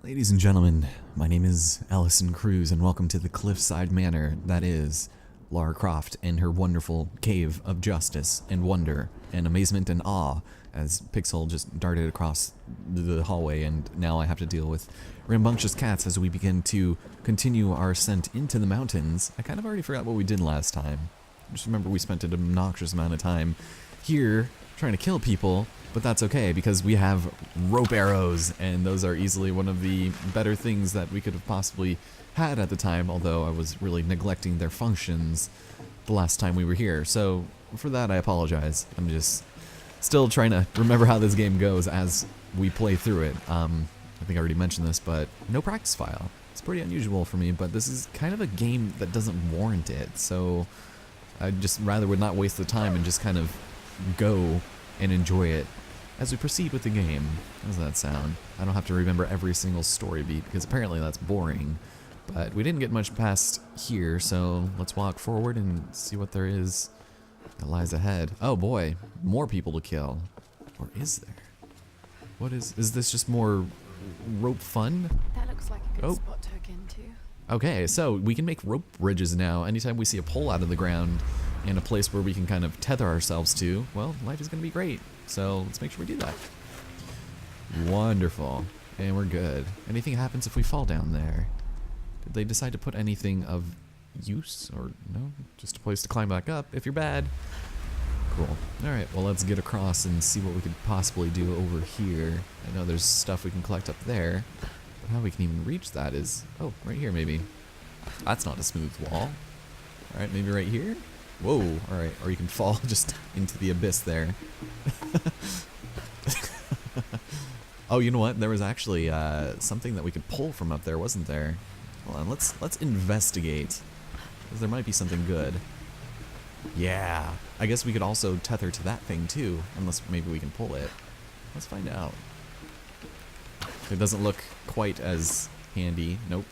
Ladies and gentlemen, my name is Allison Cruz, and welcome to the Cliffside Manor that is Lara Croft and her wonderful cave of justice and wonder and amazement and awe as Pixel just darted across the hallway, and now I have to deal with rambunctious cats as we begin to continue our ascent into the mountains. I kind of already forgot what we did last time. Just remember we spent an obnoxious amount of time here trying to kill people, but that's okay because we have rope arrows, and those are easily one of the better things that we could have possibly had at the time, although I was really neglecting their functions the last time we were here. So for that I apologize. I'm just still trying to remember how this game goes as we play through it. I think I already mentioned this, but no practice file. It's pretty unusual for me, but this is kind of a game that doesn't warrant it, so I just rather would not waste the time and just kind of go and enjoy it as we proceed with the game. How does that sound? I don't have to remember every single story beat because apparently that's boring, but we didn't get much past here, so let's walk forward and see what there is that lies ahead. Oh boy, more people to kill. Or is there? What is this just more rope fun? That looks like a good spot to hook into. Okay, so we can make rope bridges now. Anytime we see a pole out of the ground and a place where we can kind of tether ourselves to, well, life is going to be great. So let's make sure we do that. Wonderful. And we're good. Anything happens if we fall down there? Did they decide to put anything of use? Or no? Just a place to climb back up if you're bad. Cool. Alright, well let's get across and see what we could possibly do over here. I know there's stuff we can collect up there. But how we can even reach that is... oh, right here maybe. That's not a smooth wall. Alright, maybe right here? Whoa, alright. Or you can fall just into the abyss there. Oh, you know what? There was actually something that we could pull from up there, wasn't there? Hold on, let's investigate. Because there might be something good. Yeah. I guess we could also tether to that thing too, unless maybe we can pull it. Let's find out. It doesn't look quite as handy. Nope.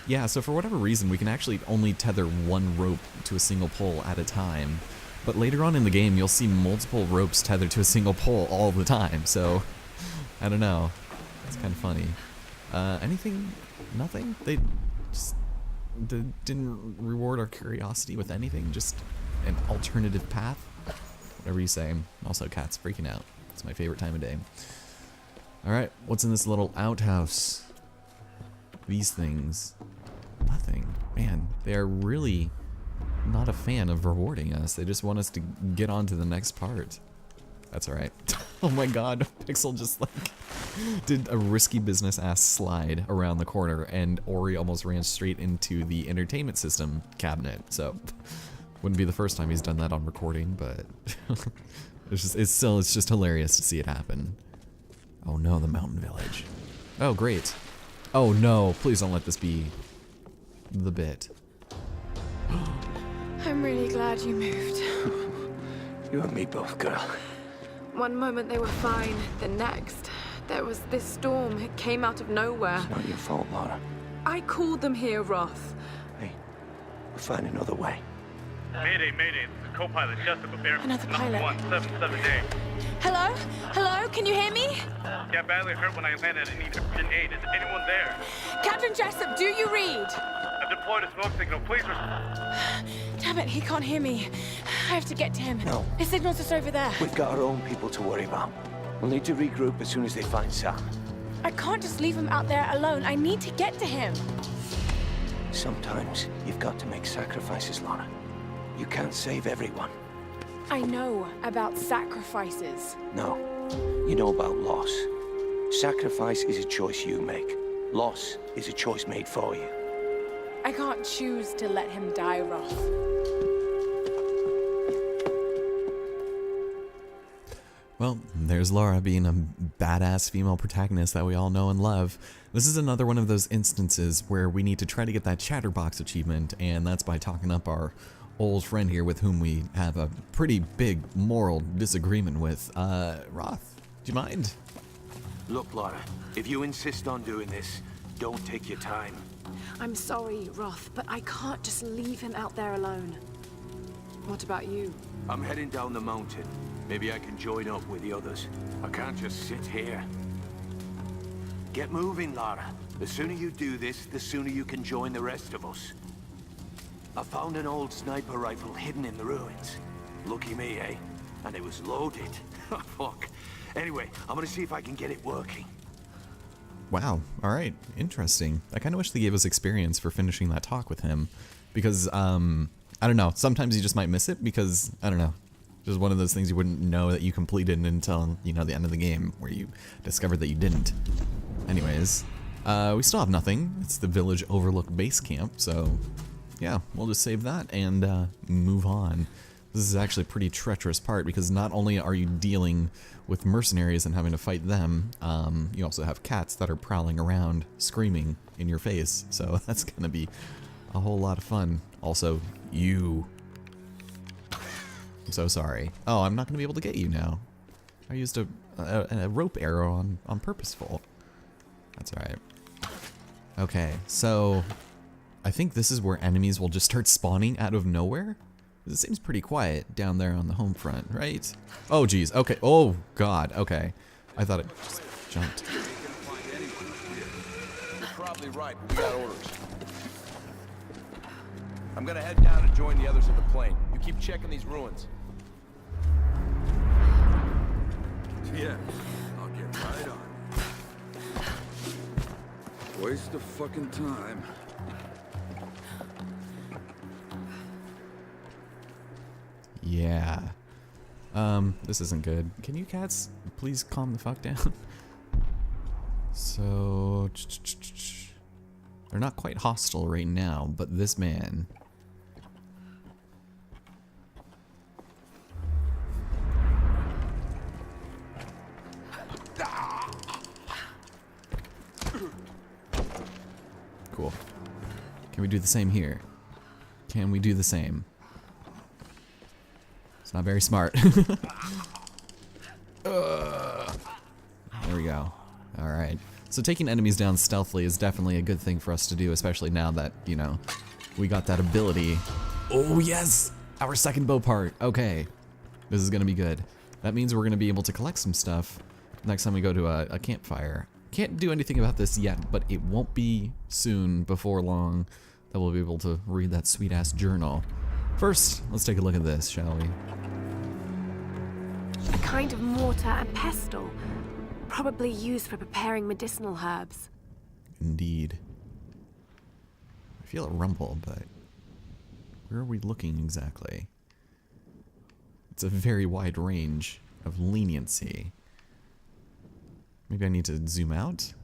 Yeah, so for whatever reason, we can actually only tether one rope to a single pole at a time. But later on in the game, you'll see multiple ropes tethered to a single pole all the time, so I don't know. It's kind of funny. Anything? Nothing? They just didn't reward our curiosity with anything? Just an alternative path? Whatever you say. Also, cats freaking out. It's my favorite time of day. Alright, what's in this little outhouse? These things. Nothing. Man, they are really not a fan of rewarding us. They just want us to get on to the next part. That's alright. Oh my god, Pixel just like did a risky business ass slide around the corner, and Ori almost ran straight into the entertainment system cabinet. So wouldn't be the first time he's done that on recording, but it's just hilarious to see it happen. Oh no, the mountain village. Oh great. Oh no, please don't let this be the bit. I'm really glad you moved. You and me both, girl. One moment they were fine, the next, there was this storm. It came out of nowhere. It's not your fault, Lara. I called them here, Roth. Hey, we'll find another way. Mayday, mayday. This is co-pilot Jessup of Air Another pilot. 177A. Hello? Hello? Can you hear me? Got badly hurt when I landed and need urgent aid. Is anyone there? Captain Jessup, do you read? I've deployed a smoke signal. Please Damn it, he can't hear me. I have to get to him. No. His signal's just over there. We've got our own people to worry about. We'll need to regroup as soon as they find Sam. I can't just leave him out there alone. I need to get to him. Sometimes you've got to make sacrifices, Lara. You can't save everyone. I know about sacrifices. No, you know about loss. Sacrifice is a choice you make. Loss is a choice made for you. I can't choose to let him die, Roth. Well, there's Lara being a badass female protagonist that we all know and love. This is another one of those instances where we need to try to get that Chatterbox achievement, and that's by talking up our old friend here with whom we have a pretty big moral disagreement with. Roth, do you mind? Look, Lara, if you insist on doing this, don't take your time. I'm sorry, Roth, but I can't just leave him out there alone. What about you? I'm heading down the mountain. Maybe I can join up with the others. I can't just sit here. Get moving, Lara. The sooner you do this, the sooner you can join the rest of us. I found an old sniper rifle hidden in the ruins. Lucky me, eh? And it was loaded. Fuck. Anyway, I'm gonna see if I can get it working. Wow. All right. Interesting. I kind of wish they gave us experience for finishing that talk with him, because I don't know. Sometimes you just might miss it because I don't know. Just one of those things you wouldn't know that you completed until, you know, the end of the game where you discovered that you didn't. Anyways, we still have nothing. It's the Village Overlook base camp, so yeah, we'll just save that and move on. This is actually a pretty treacherous part because not only are you dealing with mercenaries and having to fight them, you also have cats that are prowling around screaming in your face, so that's gonna be a whole lot of fun. Also, you. I'm so sorry. Oh, I'm not gonna be able to get you now. I used a rope arrow on purposeful. That's alright. Okay, so I think this is where enemies will just start spawning out of nowhere. It seems pretty quiet down there on the home front, right? Oh geez, okay. Oh god, okay. I thought it just jumped. You're probably right, but we got orders. I'm gonna head down and join the others at the plane. You keep checking these ruins. Yeah, I'll get right on. Waste of fucking time. Yeah. This isn't good. Can you cats please calm the fuck down? So they're not quite hostile right now, but this man. Cool. Can we do the same here? Can we do the same? It's not very smart. There we go. Alright. So taking enemies down stealthily is definitely a good thing for us to do, especially now that, you know, we got that ability. Oh yes! Our second bow part. Okay. This is gonna be good. That means we're gonna be able to collect some stuff next time we go to a campfire. Can't do anything about this yet, but it won't be soon, before long, that we'll be able to read that sweet-ass journal. First, let's take a look at this, shall we? A kind of mortar and pestle, probably used for preparing medicinal herbs. Indeed. I feel a rumble, but where are we looking exactly? It's a very wide range of leniency. Maybe I need to zoom out?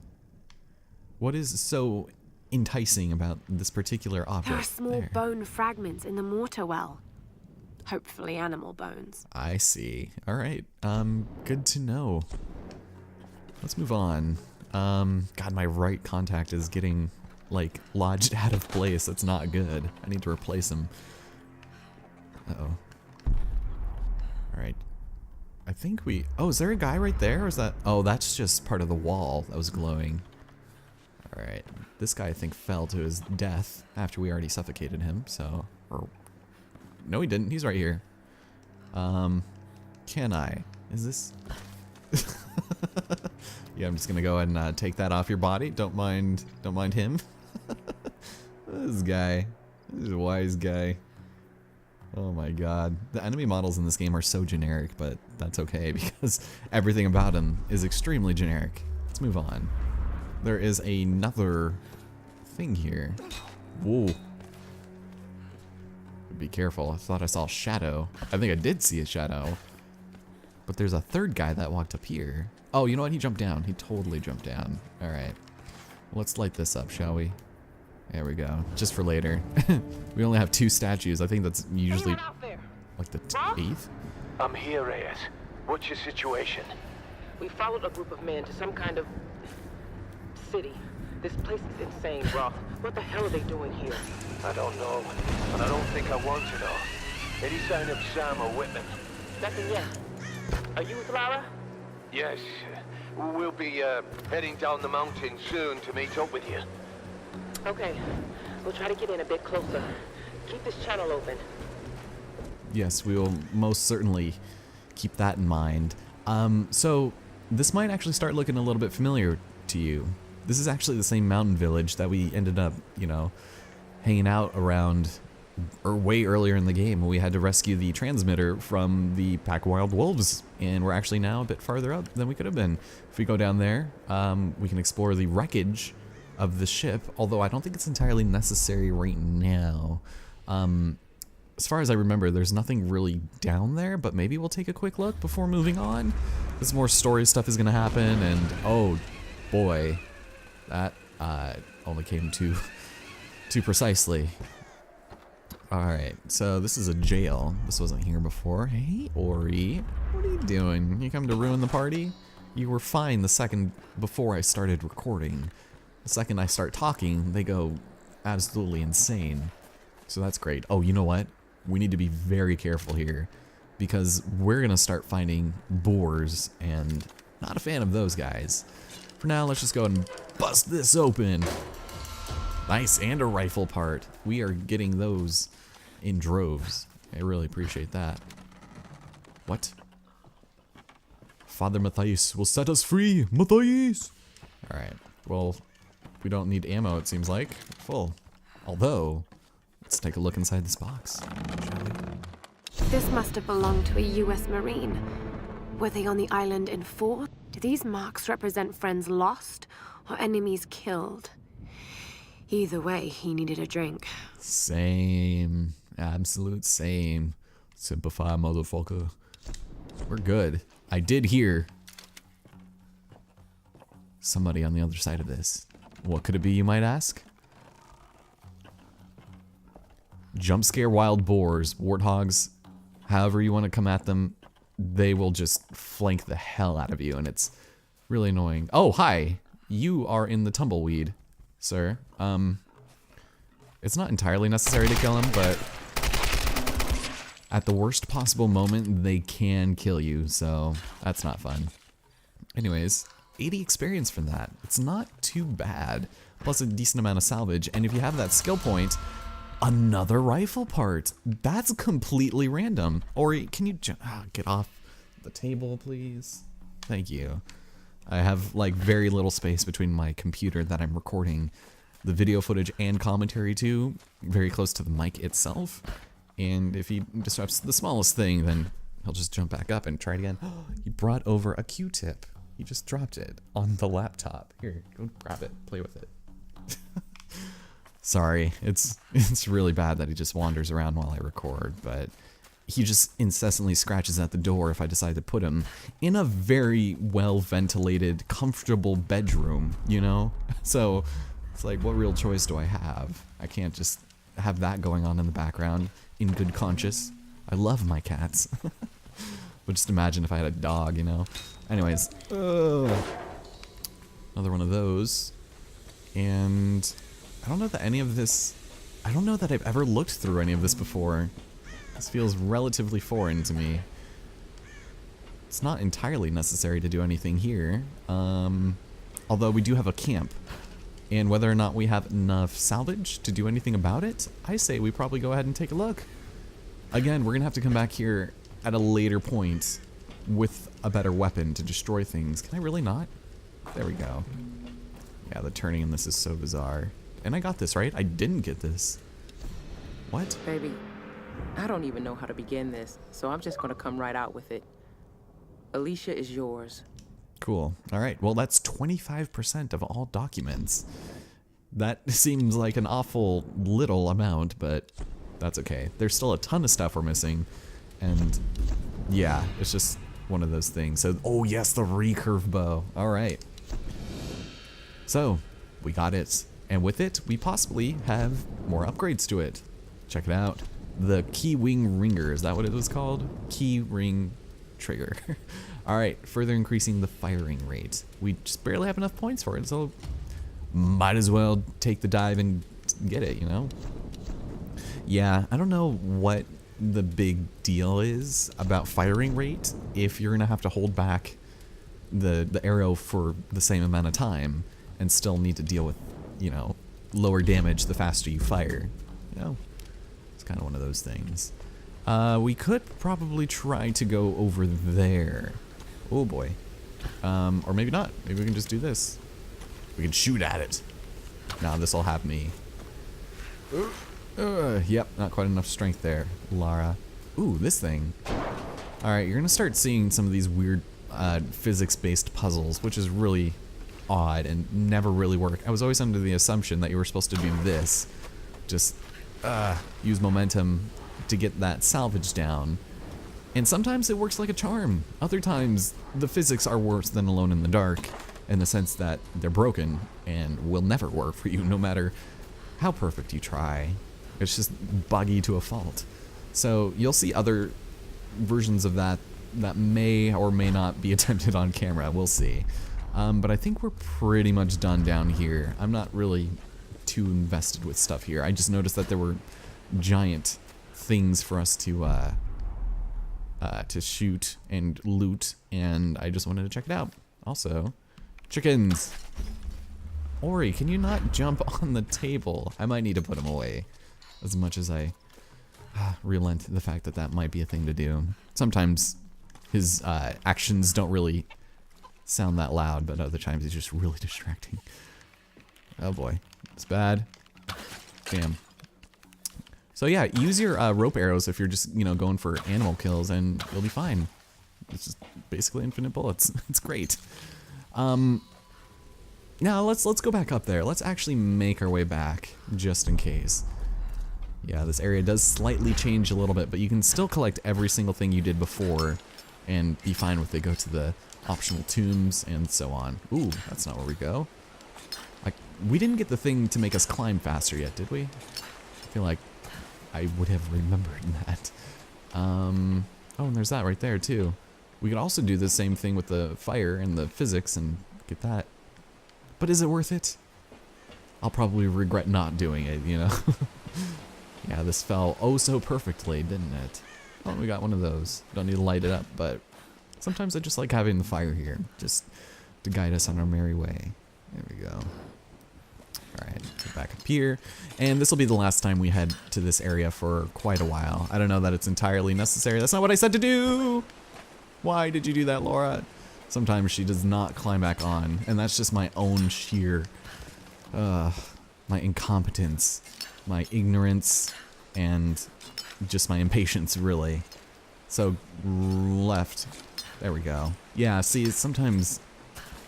What is so enticing about this particular object? There are small there? bone fragments in the mortar well. Hopefully animal bones. I see. Alright, good to know. Let's move on. God, my right contact is getting, like, lodged out of place. That's not good. I need to replace him. Uh-oh. Alright. I think we... Oh, is there a guy right there? Or is that... Oh, that's just part of the wall that was glowing. Alright. This guy, I think, fell to his death after we already suffocated him, so... Or... No, he didn't. He's right here. Can I? Is this... Yeah, I'm just gonna go ahead and take that off your body. Don't mind him. This guy. This is a wise guy. Oh my god. The enemy models in this game are so generic, but that's okay because everything about him is extremely generic. Let's move on. There is another thing here. Whoa. Be careful. I thought I saw a shadow. I think I did see a shadow. But there's a third guy that walked up here. Oh, you know what? He jumped down. He totally jumped down. Alright. Let's light this up, shall we? There we go. Just for later. We only have 2 statues. I think that's usually like the 8th. I'm here, Reyes. What's your situation? We followed a group of men to some kind of city. This place is insane, Roth. What the hell are they doing here? I don't know, and I don't think I want to know. Any sign of Sam or Whitman? Nothing yet. Are you with Lara? Yes. We'll be heading down the mountain soon to meet up with you. Okay. We'll try to get in a bit closer. Keep this channel open. Yes, we will most certainly keep that in mind. So this might actually start looking a little bit familiar to you. This is actually the same mountain village that we ended up, you know, hanging out around or way earlier in the game when we had to rescue the transmitter from the pack of wild wolves, and we're actually now a bit farther up than we could have been. If we go down there, we can explore the wreckage of the ship, although I don't think it's entirely necessary right now. As far as I remember, there's nothing really down there, but maybe we'll take a quick look before moving on. There's more story stuff is gonna happen, and oh boy, that only came too precisely. Alright, so this is a jail. This wasn't here before. Hey, Ori, what are you doing? You come to ruin the party? You were fine the second before I started recording. The second I start talking, they go absolutely insane. So that's great. Oh, you know what? We need to be very careful here, because we're gonna start finding boars, and not a fan of those guys. For now, let's just go and bust this open. Nice, and a rifle part. We are getting those in droves. I really appreciate that. What? Father Matthias will set us free, Matthias! Alright, well, we don't need ammo, it seems like. Full. Although, let's take a look inside this box, shall we? This must have belonged to a US Marine. Were they on the island in fort? Do these marks represent friends lost or enemies killed? Either way, he needed a drink. Same. Absolute same. Simplify, motherfucker. We're good. I did hear somebody on the other side of this. What could it be, you might ask? Jump scare wild boars, warthogs, however you want to come at them, they will just flank the hell out of you, and it's really annoying. Oh, hi! You are in the tumbleweed, sir. It's not entirely necessary to kill him, but at the worst possible moment, they can kill you, so that's not fun. Anyways, 80 experience from that. It's not too bad. Plus a decent amount of salvage, and if you have that skill point, another rifle part. That's completely random. Or can you get off the table, please? Thank you. I have like very little space between my computer that I'm recording the video footage and commentary to, very close to the mic itself. And if he disrupts the smallest thing, then he'll just jump back up and try it again. He brought over a Q-tip. He just dropped it on the laptop. Here, go grab it, play with it. Sorry, it's really bad that he just wanders around while I record, but he just incessantly scratches at the door if I decide to put him in a very well-ventilated, comfortable bedroom, you know? So it's like, what real choice do I have? I can't just have that going on in the background in good conscience. I love my cats. But just imagine if I had a dog, you know? Anyways, another one of those. And I don't know that any of this, I don't know that I've ever looked through any of this before. This feels relatively foreign to me. It's not entirely necessary to do anything here. Although we do have a camp. And whether or not we have enough salvage to do anything about it, I say we probably go ahead and take a look. Again, we're gonna have to come back here at a later point with a better weapon to destroy things. Can I really not? There we go. Yeah, the turning in this is so bizarre. And I got this, right? I didn't get this. What? Baby, I don't even know how to begin this, so I'm just gonna come right out with it. Alicia is yours. Cool. All right. Well, that's 25% of all documents. That seems like an awful little amount, but that's okay. There's still a ton of stuff we're missing. And yeah, it's just one of those things. So, oh yes, the recurve bow. All right. So we got it. And with it, we possibly have more upgrades to it. Check it out. The key wing ringer. Is that what it was called? Key ring trigger. Alright, further increasing the firing rate. We just barely have enough points for it, so might as well take the dive and get it, you know? Yeah, I don't know what the big deal is about firing rate if you're gonna have to hold back the arrow for the same amount of time and still need to deal with, you know, lower damage the faster you fire. You know? It's kind of one of those things. We could probably try to go over there. Oh boy. Or maybe not. Maybe we can just do this. We can shoot at it. Now this'll have me. Yep, not quite enough strength there, Lara. Ooh, this thing. Alright, you're gonna start seeing some of these weird physics-based puzzles, which is really odd and never really work. I was always under the assumption that you were supposed to do this. Just use momentum to get that salvage down. And sometimes it works like a charm. Other times, the physics are worse than Alone in the Dark, in the sense that they're broken and will never work for you, no matter how perfect you try. It's just buggy to a fault. So you'll see other versions of that that may or may not be attempted on camera. We'll see. But I think we're pretty much done down here. I'm not really too invested with stuff here. I just noticed that there were giant things for us to shoot and loot, and I just wanted to check it out. Also, chickens. Ori, can you not jump on the table? I might need to put him away, as much as I relent the fact that that might be a thing to do. Sometimes his actions don't really sound that loud, but other times he's just really distracting. Oh boy, it's bad. Damn. So yeah, use your rope arrows if you're just, you know, going for animal kills, and you'll be fine. It's just basically infinite bullets. It's great. Now let's go back up there. Let's actually make our way back, just in case. Yeah, this area does slightly change a little bit, but you can still collect every single thing you did before and be fine with it. Go to the optional tombs and so on. Ooh, that's not where we go. Like, we didn't get the thing to make us climb faster yet, did we? I feel like I would have remembered that. Oh, and there's that right there too. We could also do the same thing with the fire and the physics and get that. But is it worth it? I'll probably regret not doing it, you know? Yeah, this fell oh so perfectly, didn't it? Oh, we got one of those. Don't need to light it up, but sometimes I just like having the fire here, just to guide us on our merry way. There we go. Alright, get back up here. And this will be the last time we head to this area for quite a while. I don't know that it's entirely necessary. That's not what I said to do! Why did you do that, Laura? Sometimes she does not climb back on, and that's just my own sheer, my incompetence, my ignorance, and just my impatience, really. So, left. There we go. Yeah, see, sometimes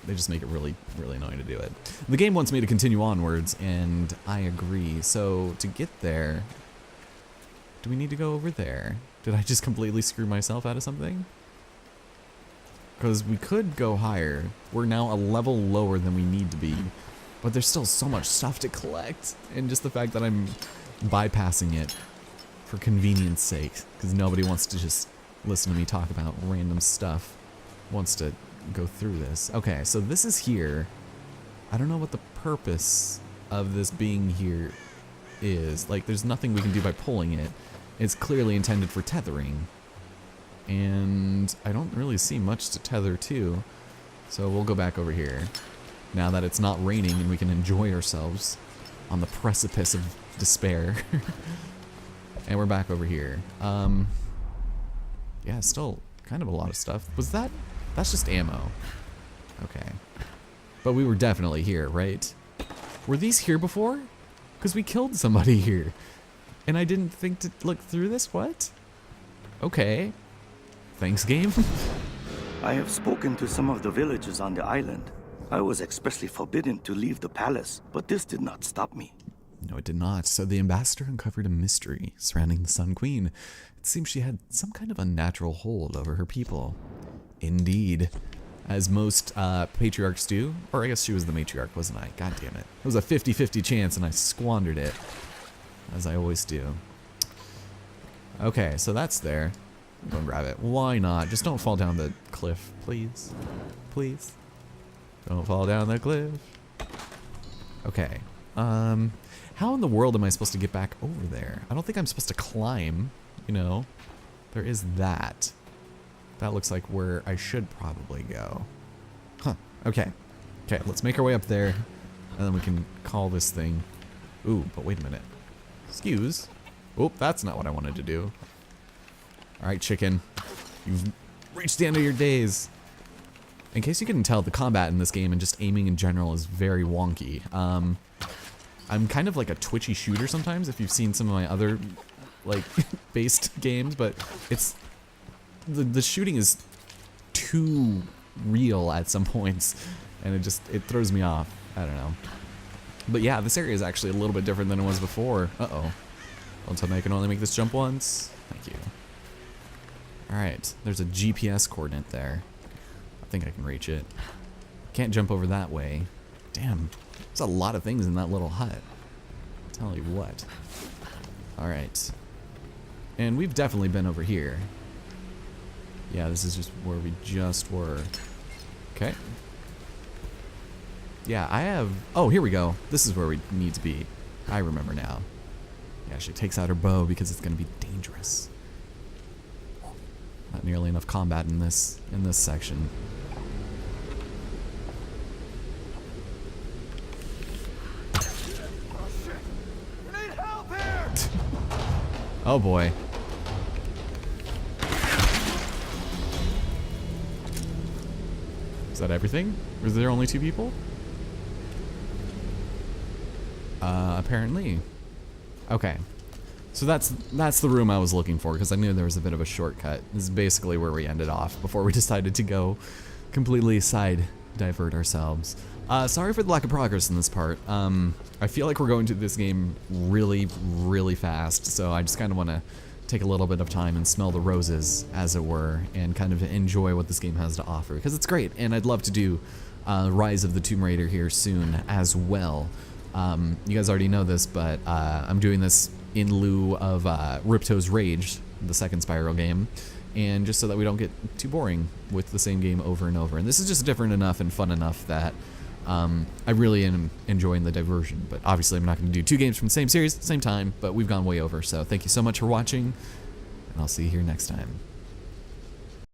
they just make it really, really annoying to do it. The game wants me to continue onwards, and I agree. So, to get there, do we need to go over there? Did I just completely screw myself out of something? Because we could go higher. We're now a level lower than we need to be. But there's still so much stuff to collect. And just the fact that I'm bypassing it for convenience sake. Because nobody wants to just listen to me talk about random stuff. Wants to go through this. Okay, so this is here. I don't know what the purpose of this being here is. Like, there's nothing we can do by pulling it. It's clearly intended for tethering. And I don't really see much to tether to, so we'll go back over here now that it's not raining and we can enjoy ourselves on the precipice of despair. And we're back over here. Yeah, still kind of a lot of stuff. That's just ammo. Okay, but we were definitely here, right? Were these here before? Because we killed somebody here and I didn't think to look through this. What? Okay. Thanks, game. I have spoken to some of the villagers on the island. I was expressly forbidden to leave the palace, but this did not stop me. No, it did not. So the ambassador uncovered a mystery surrounding the Sun Queen. It seems she had some kind of unnatural hold over her people. Indeed. As most patriarchs do. Or I guess she was the matriarch, wasn't I? God damn it. It was a 50-50 chance and I squandered it. As I always do. Okay, so that's there. Go and grab it. Why not? Just don't fall down the cliff, please. Please. Don't fall down the cliff. Okay. How in the world am I supposed to get back over there? I don't think I'm supposed to climb, you know. There is that. That looks like where I should probably go. Huh. Okay. Okay, let's make our way up there. And then we can call this thing. Ooh, but wait a minute. Excuse. Oh, that's not what I wanted to do. Alright, chicken. You've reached the end of your days. In case you couldn't tell, the combat in this game and just aiming in general is very wonky. I'm kind of like a twitchy shooter sometimes, if you've seen some of my other, like, based games, but it's... The shooting is too real at some points, and it throws me off. I don't know. But yeah, this area is actually a little bit different than it was before. Uh-oh. Don't tell me I can only make this jump once. Thank you. Alright, there's a GPS coordinate there. I think I can reach it. Can't jump over that way. Damn, there's a lot of things in that little hut. Tell you what. Alright. And we've definitely been over here. Yeah, this is just where we just were. Okay. Yeah, I have... Oh, here we go. This is where we need to be. I remember now. Yeah, she takes out her bow because it's going to be dangerous. Not nearly enough combat in this section. Oh boy. Is that everything? Was there only 2 people? Apparently. Okay. So that's the room I was looking for, because I knew there was a bit of a shortcut. This is basically where we ended off before we decided to go completely divert ourselves. Sorry for the lack of progress in this part. I feel like we're going through this game really, really fast, so I just kind of want to take a little bit of time and smell the roses, as it were, and kind of enjoy what this game has to offer, because it's great, and I'd love to do Rise of the Tomb Raider here soon as well. You guys already know this, but I'm doing this in lieu of Ripto's Rage, the second Spyro game, and just so that we don't get too boring with the same game over and over. And this is just different enough and fun enough that I really am enjoying the diversion. But obviously I'm not going to do 2 games from the same series at the same time, but we've gone way over. So thank you so much for watching, and I'll see you here next time.